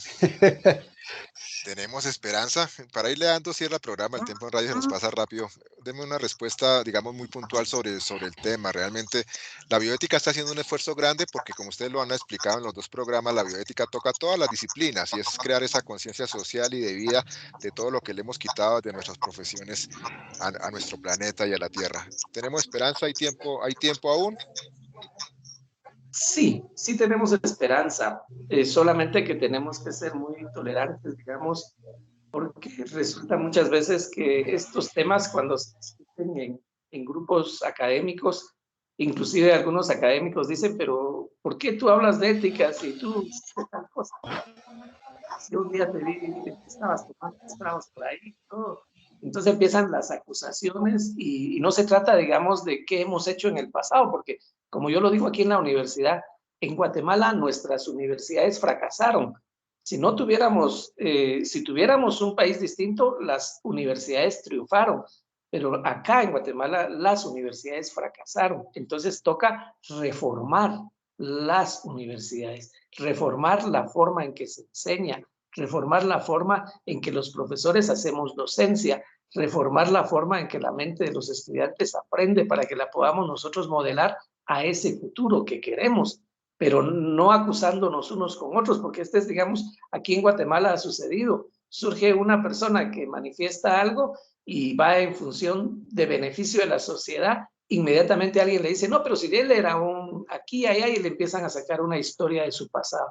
¿tenemos esperanza? Para irle dando cierre al programa, el tiempo en radio se nos pasa rápido. Deme una respuesta, digamos, muy puntual sobre el tema. Realmente, la bioética está haciendo un esfuerzo grande porque, como ustedes lo han explicado en los dos programas, la bioética toca todas las disciplinas y es crear esa conciencia social y de vida de todo lo que le hemos quitado de nuestras profesiones a nuestro planeta y a la Tierra. ¿Tenemos esperanza? ¿Hay tiempo aún? Sí, sí tenemos esperanza, solamente que tenemos que ser muy tolerantes, digamos, porque resulta muchas veces que estos temas cuando se discuten en grupos académicos, inclusive algunos académicos dicen, pero ¿por qué tú hablas de ética si tú hiciste tal cosa? Si un día te vi que estabas tomando tragos por ahí, todo. Entonces empiezan las acusaciones y no se trata, digamos, de qué hemos hecho en el pasado, porque como yo lo digo aquí en la universidad, en Guatemala nuestras universidades fracasaron. Si no tuviéramos, si tuviéramos un país distinto, las universidades triunfaron, pero acá en Guatemala las universidades fracasaron. Entonces toca reformar las universidades, reformar la forma en que se enseña, reformar la forma en que los profesores hacemos docencia, reformar la forma en que la mente de los estudiantes aprende para que la podamos nosotros modelar a ese futuro que queremos, pero no acusándonos unos con otros, porque este es, digamos, aquí en Guatemala ha sucedido. Surge una persona que manifiesta algo y va en función de beneficio de la sociedad, inmediatamente alguien le dice, no, pero si él era un aquí, allá, y le empiezan a sacar una historia de su pasado.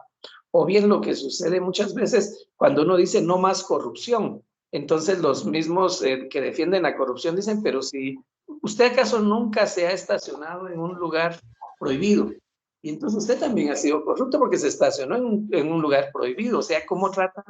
O bien lo que sucede muchas veces cuando uno dice no más corrupción. Entonces los mismos que defienden la corrupción dicen, pero si usted acaso nunca se ha estacionado en un lugar prohibido, y entonces usted también ha sido corrupto porque se estacionó en un lugar prohibido. O sea, ¿cómo tratan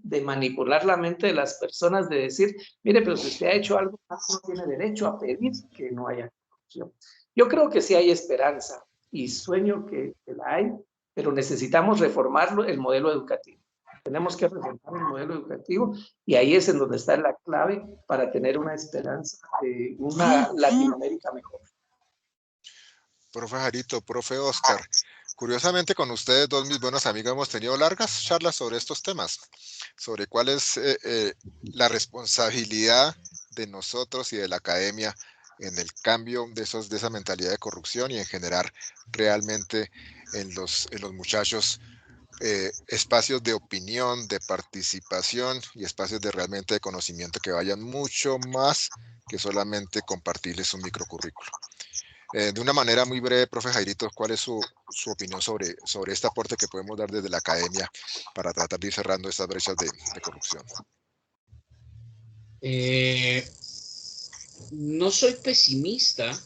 de manipular la mente de las personas de decir, mire, pero si usted ha hecho algo, no tiene derecho a pedir que no haya corrupción? Yo creo que sí hay esperanza y sueño que la hay, pero necesitamos reformar el modelo educativo. Tenemos que reformar el modelo educativo y ahí es en donde está la clave para tener una esperanza de una Latinoamérica mejor. Profe Jarito, profe Oscar, curiosamente con ustedes dos, mis buenos amigos, hemos tenido largas charlas sobre estos temas, sobre cuál es la responsabilidad de nosotros y de la academia en el cambio de esa mentalidad de corrupción y en generar realmente en los muchachos espacios de opinión, de participación y espacios de realmente de conocimiento que vayan mucho más que solamente compartirles un microcurrículo. De una manera muy breve, profe Jairito, ¿cuál es su opinión sobre este aporte que podemos dar desde la academia para tratar de ir cerrando estas brechas de corrupción? No soy pesimista,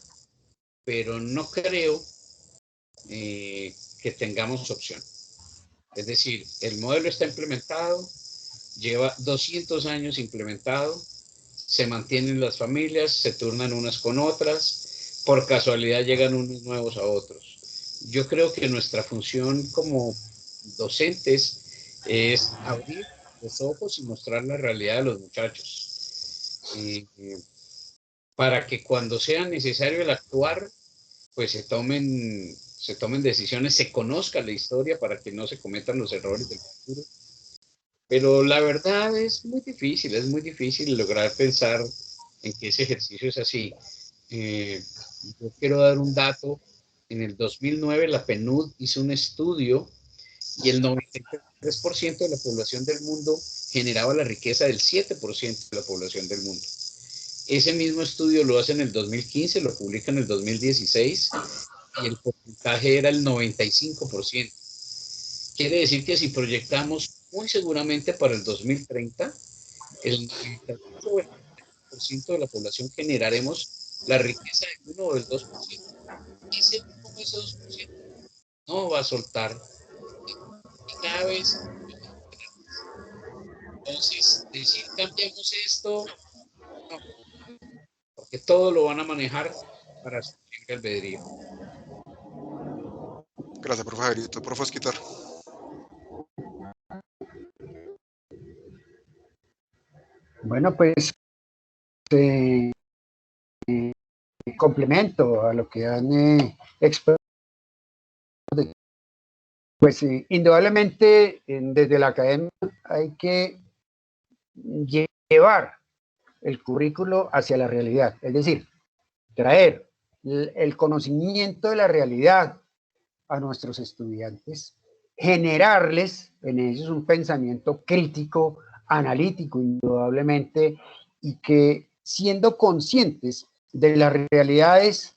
pero no creo que tengamos opción. Es decir, el modelo está implementado, lleva 200 años implementado, se mantienen las familias, se turnan unas con otras, por casualidad llegan unos nuevos a otros. Yo creo que nuestra función como docentes es abrir los ojos y mostrar la realidad de los muchachos. Para que cuando sea necesario el actuar, pues se tomen decisiones, se conozca la historia para que no se cometan los errores del futuro. Pero la verdad es muy difícil lograr pensar en que ese ejercicio es así. Yo quiero dar un dato. En el 2009 la PNUD hizo un estudio y el 93% de la población del mundo generaba la riqueza del 7% de la población del mundo. Ese mismo estudio lo hace en el 2015, lo publica en el 2016 y el porcentaje era el 95%. Quiere decir que si proyectamos muy seguramente para el 2030, el 98% de la población generaremos la riqueza del 1 o del 2%. Ese 1 o ese 2% no va a soltar cada vez. Entonces, decir cambiamos esto, no, porque todo lo van a manejar para su libre albedrío. Gracias, profe Jairito. Profe Osquitar. Bueno, pues complemento a lo que han expresado. Pues indudablemente desde la academia hay que llevar el currículo hacia la realidad, es decir, traer el conocimiento de la realidad a nuestros estudiantes, generarles en ellos un pensamiento crítico, analítico, indudablemente, y que siendo conscientes de las realidades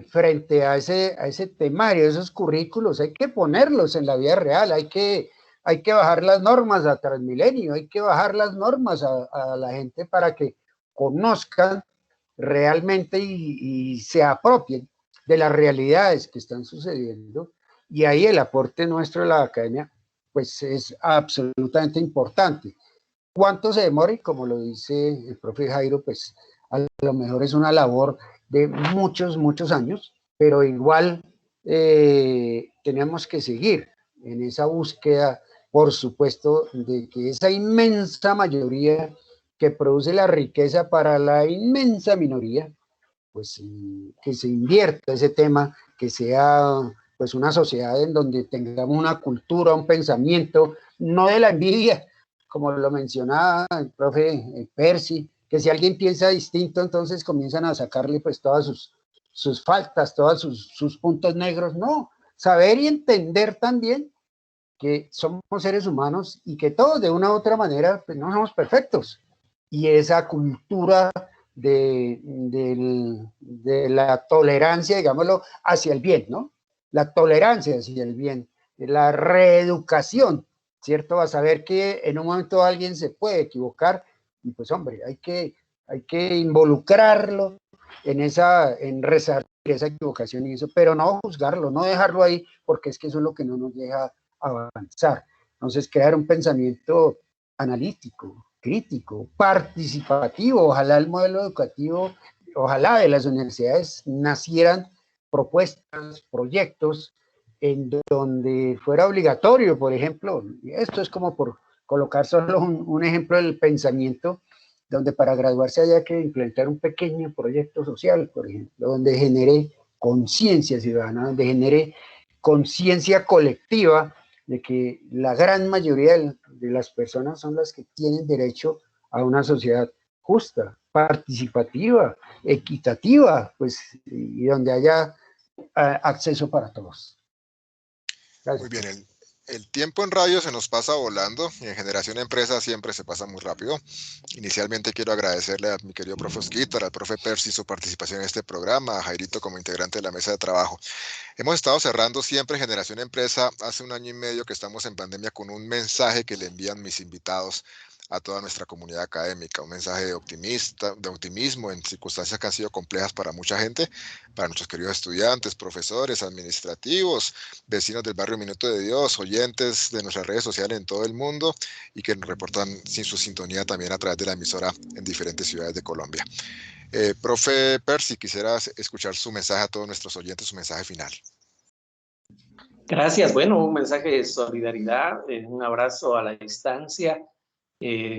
frente a ese temario, esos currículos, hay que ponerlos en la vida real, hay que bajar las normas a Transmilenio, hay que bajar las normas a la gente para que conozcan realmente y se apropien de las realidades que están sucediendo, y ahí el aporte nuestro de la academia pues es absolutamente importante. ¿Cuánto se demore? Como lo dice el profe Jairo, pues a lo mejor es una labor de muchos años, pero igual tenemos que seguir en esa búsqueda, por supuesto, de que esa inmensa mayoría que produce la riqueza para la inmensa minoría, pues que se invierta ese tema, que sea pues una sociedad en donde tengamos una cultura, un pensamiento, no de la envidia, como lo mencionaba el profe Percy, que si alguien piensa distinto, entonces comienzan a sacarle pues todas sus faltas, todos sus puntos negros. No, saber y entender también que somos seres humanos y que todos de una u otra manera pues no somos perfectos. Y esa cultura de la tolerancia, digámoslo, hacia el bien, ¿no? La tolerancia hacia el bien, la reeducación, ¿cierto? A saber que en un momento alguien se puede equivocar y pues hombre, hay que involucrarlo en resarcir esa equivocación y eso, pero no juzgarlo, no dejarlo ahí, porque es que eso es lo que no nos deja avanzar. Entonces, crear un pensamiento analítico, crítico, participativo. Ojalá el modelo educativo, ojalá de las universidades nacieran propuestas, proyectos en donde fuera obligatorio, por ejemplo, esto es como por colocar solo un ejemplo del pensamiento, donde para graduarse haya que implementar un pequeño proyecto social, por ejemplo, donde genere conciencia ciudadana, donde genere conciencia colectiva de que la gran mayoría de las personas son las que tienen derecho a una sociedad justa, participativa, equitativa, pues, y donde haya acceso para todos. Gracias. Muy bien, el tiempo en radio se nos pasa volando y en Generación Empresa siempre se pasa muy rápido. Inicialmente quiero agradecerle a mi querido profe Osquitar, al profe Percy su participación en este programa, a Jairito como integrante de la mesa de trabajo. Hemos estado cerrando siempre Generación Empresa hace 1 año y medio que estamos en pandemia con un mensaje que le envían mis invitados a toda nuestra comunidad académica, un mensaje de optimismo en circunstancias que han sido complejas para mucha gente, para nuestros queridos estudiantes, profesores, administrativos, vecinos del barrio Minuto de Dios, oyentes de nuestras redes sociales en todo el mundo y que nos reportan sin su sintonía también a través de la emisora en diferentes ciudades de Colombia. Profe Percy, quisiera escuchar su mensaje a todos nuestros oyentes, su mensaje final. Gracias. Bueno, un mensaje de solidaridad, un abrazo a la distancia,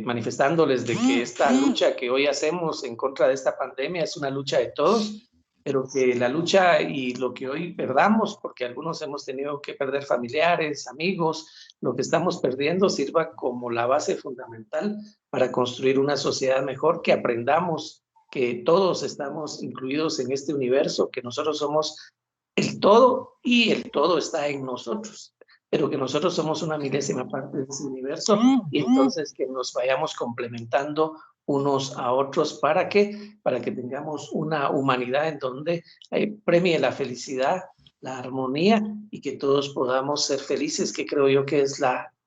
manifestándoles de que esta lucha que hoy hacemos en contra de esta pandemia es una lucha de todos, pero que la lucha y lo que hoy perdamos, porque algunos hemos tenido que perder familiares, amigos, lo que estamos perdiendo sirva como la base fundamental para construir una sociedad mejor, que aprendamos que todos estamos incluidos en este universo, que nosotros somos el todo y el todo está en nosotros, pero que nosotros somos una milésima parte de ese universo y entonces que nos vayamos complementando unos a otros para que tengamos una humanidad en donde premie la felicidad, la armonía y que todos podamos ser felices, que creo yo que es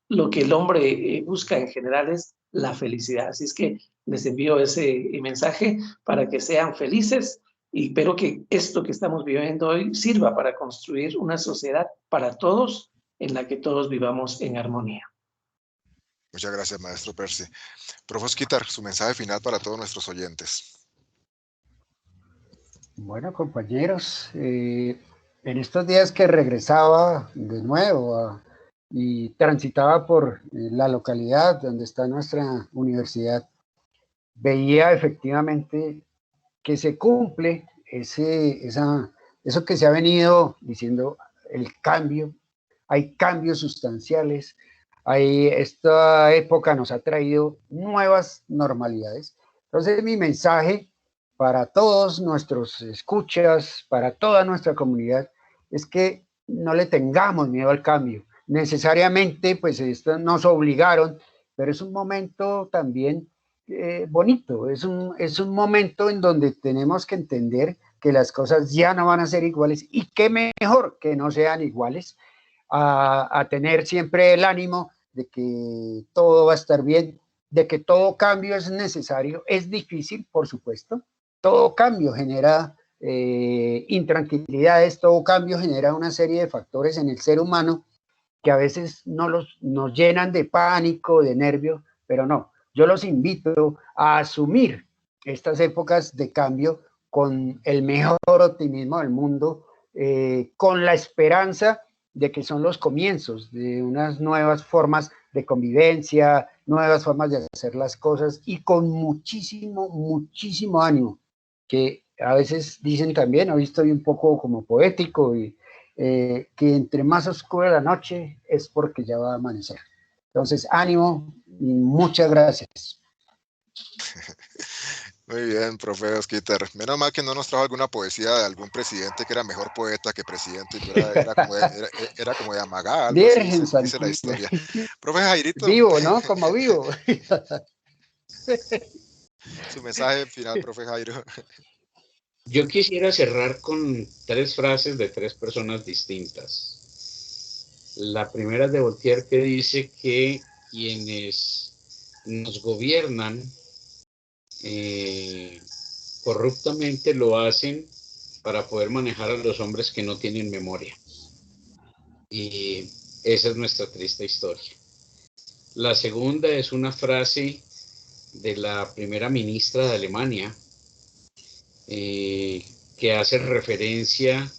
lo que el hombre busca en general, es la felicidad. Así es que les envío ese mensaje para que sean felices. Y espero que esto que estamos viviendo hoy sirva para construir una sociedad para todos en la que todos vivamos en armonía. Muchas gracias, maestro Percy. Profe Osquitar, su mensaje final para todos nuestros oyentes. Bueno, compañeros, en estos días que regresaba de nuevo y transitaba por la localidad donde está nuestra universidad, veía efectivamente que se cumple eso que se ha venido diciendo, el cambio. Hay cambios sustanciales. Esta época nos ha traído nuevas normalidades. Entonces, mi mensaje para todos nuestros escuchas, para toda nuestra comunidad, es que no le tengamos miedo al cambio. Necesariamente, pues esto nos obligaron, pero es un momento también bonito, es un momento en donde tenemos que entender que las cosas ya no van a ser iguales y qué mejor que no sean iguales, a tener siempre el ánimo de que todo va a estar bien, de que todo cambio es necesario, es difícil, por supuesto, todo cambio genera intranquilidades, todo cambio genera una serie de factores en el ser humano que a veces nos llenan de pánico, de nervio, pero no, yo los invito a asumir estas épocas de cambio con el mejor optimismo del mundo, con la esperanza de que son los comienzos de unas nuevas formas de convivencia, nuevas formas de hacer las cosas y con muchísimo, muchísimo ánimo, que a veces dicen también, hoy estoy un poco como poético, que entre más oscura la noche es porque ya va a amanecer. Entonces, ánimo y muchas gracias. Muy bien, profe Osquitar. Menos mal que no nos trajo alguna poesía de algún presidente que era mejor poeta que presidente, era como de Amagá, algo así, dice la historia. Profe Jairito. Vivo, ¿no? Como vivo. Su mensaje final, profe Jairo. Yo quisiera cerrar con 3 frases de 3 personas distintas. La primera es de Voltaire, que dice que quienes nos gobiernan corruptamente lo hacen para poder manejar a los hombres que no tienen memoria. Y esa es nuestra triste historia. La segunda es una frase de la primera ministra de Alemania, que hace referencia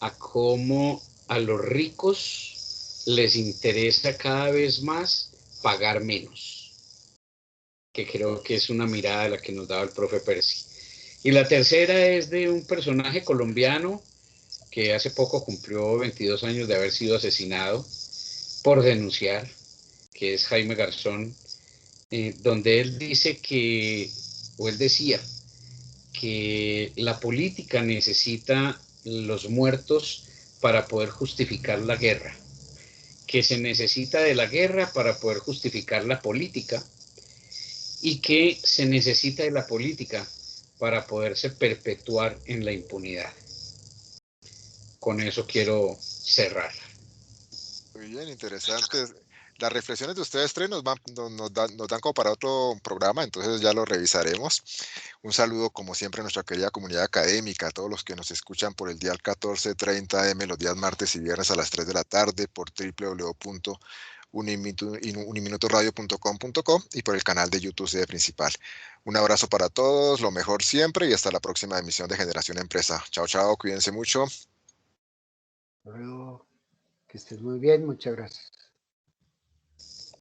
a cómo a los ricos les interesa cada vez más pagar menos, que creo que es una mirada la que nos daba el profe Percy. Y la tercera es de un personaje colombiano que hace poco cumplió 22 años de haber sido asesinado por denunciar, que es Jaime Garzón, donde él dice que, o él decía, que la política necesita los muertos para poder justificar la guerra, que se necesita de la guerra para poder justificar la política y que se necesita de la política para poderse perpetuar en la impunidad. Con eso quiero cerrar. Muy bien, interesante. Las reflexiones de ustedes tres nos dan como para otro programa, entonces ya lo revisaremos. Un saludo, como siempre, a nuestra querida comunidad académica, a todos los que nos escuchan por el dial 1430 M los días martes y viernes a las 3 de la tarde, por www.uniminutoradio.com.co y por el canal de YouTube Sede Principal. Un abrazo para todos, lo mejor siempre y hasta la próxima emisión de Generación Empresa. Chao, chao, cuídense mucho. Luego, que estés muy bien, muchas gracias.